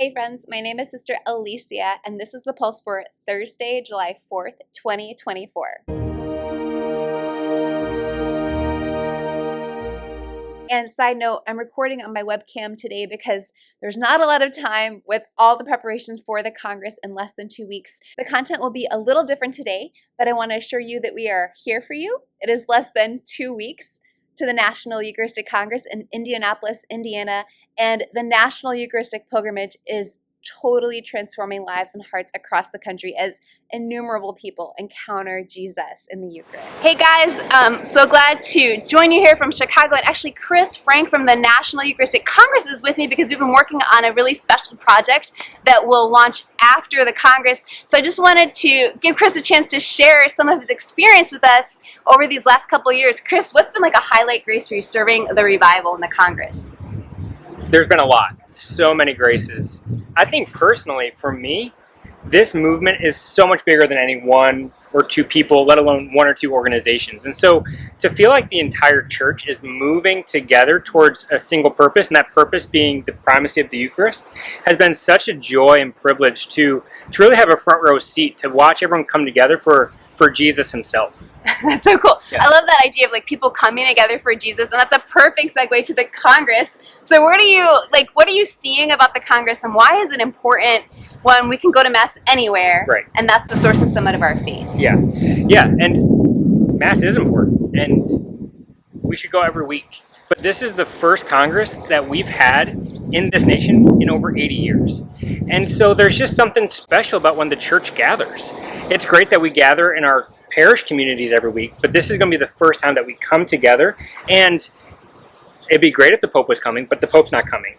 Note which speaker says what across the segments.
Speaker 1: Hey friends, my name is Sister Alicia, and this is the Pulse for Thursday, July 4th, 2024. And side note, I'm recording on my webcam today because there's not a lot of time with all the preparations for the Congress in less than 2 weeks. The content will be a little different today, but I want to assure you that we are here for you. It is less than 2 weeks to the National Eucharistic Congress in Indianapolis, Indiana, and the National Eucharistic Pilgrimage is totally transforming lives and hearts across the country as innumerable people encounter Jesus in the Eucharist. Hey guys, so glad to join you here from Chicago, and actually Chris Frank from the National Eucharistic Congress is with me because we've been working on a really special project that will launch after the Congress. So I just wanted to give Chris a chance to share some of his experience with us over these last couple of years. Chris, what's been like a highlight grace for you serving the revival in the Congress?
Speaker 2: There's been a lot, so many graces. I think personally, for me, this movement is so much bigger than any one or two people, let alone one or two organizations. And so to feel like the entire church is moving together towards a single purpose, and that purpose being the primacy of the Eucharist, has been such a joy and privilege to really have a front row seat, to watch everyone come together for Jesus himself.
Speaker 1: That's so cool.
Speaker 2: Yeah.
Speaker 1: I love that idea of like people coming together for Jesus, and that's a perfect segue to the Congress. So what are you seeing about the Congress, and why is it important when we can go to Mass anywhere?
Speaker 2: Right.
Speaker 1: And that's the source and summit of our faith.
Speaker 2: Yeah, and Mass is important, and we should go every week. But this is the first Congress that we've had in this nation in over 80 years. And so there's just something special about when the church gathers. It's great that we gather in our parish communities every week, but this is going to be the first time that we come together. And it'd be great if the Pope was coming, but the Pope's not coming.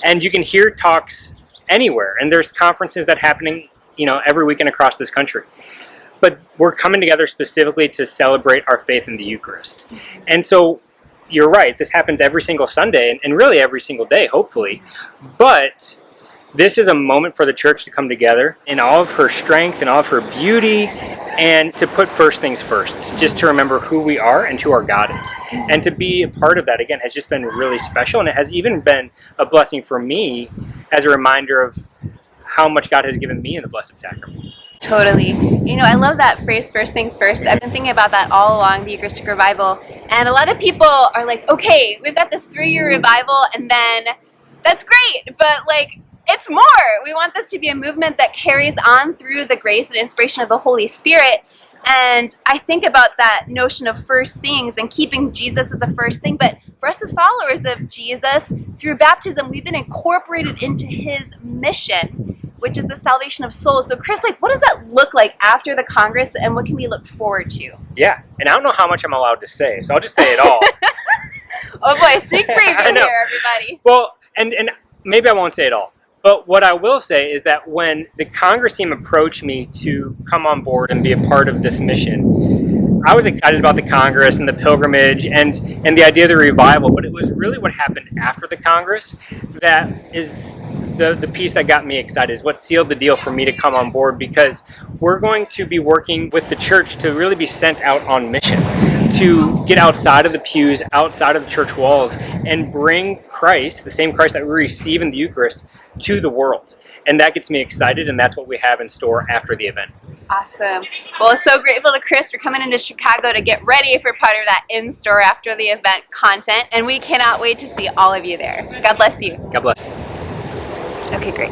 Speaker 2: And you can hear talks anywhere, and there's conferences that are happening, every weekend across this country. But we're coming together specifically to celebrate our faith in the Eucharist. And so you're right, this happens every single Sunday, and really every single day, hopefully. But this is a moment for the church to come together in all of her strength and all of her beauty, and to put first things first, just to remember who we are and who our God is. And to be a part of that, again, has just been really special, and it has even been a blessing for me as a reminder of how much God has given me in the Blessed Sacrament.
Speaker 1: Totally. I love that phrase, first things first. I've been thinking about that all along the Eucharistic Revival, and a lot of people are like, okay, we've got this 3-year revival, and then that's great, but it's more. We want this to be a movement that carries on through the grace and inspiration of the Holy Spirit. And I think about that notion of first things and keeping Jesus as a first thing. But for us as followers of Jesus, through baptism, we've been incorporated into his mission, which is the salvation of souls. So Chris, what does that look like after the Congress, and what can we look forward to?
Speaker 2: Yeah, and I don't know how much I'm allowed to say, so I'll just say it all.
Speaker 1: Oh boy, sneak preview here, everybody.
Speaker 2: Well, and maybe I won't say it all. But what I will say is that when the Congress team approached me to come on board and be a part of this mission, I was excited about the Congress and the pilgrimage and the idea of the revival, but it was really what happened after the Congress that is the piece that got me excited, is what sealed the deal for me to come on board, because we're going to be working with the church to really be sent out on mission, to get outside of the pews, outside of the church walls, and bring Christ, the same Christ that we receive in the Eucharist, to the world. And that gets me excited, and that's what we have in store after the event.
Speaker 1: Awesome. Well, so grateful to Chris for coming into Chicago to get ready for part of that in-store after the event content, and we cannot wait to see all of you there. God bless you.
Speaker 2: God bless.
Speaker 1: Okay, great.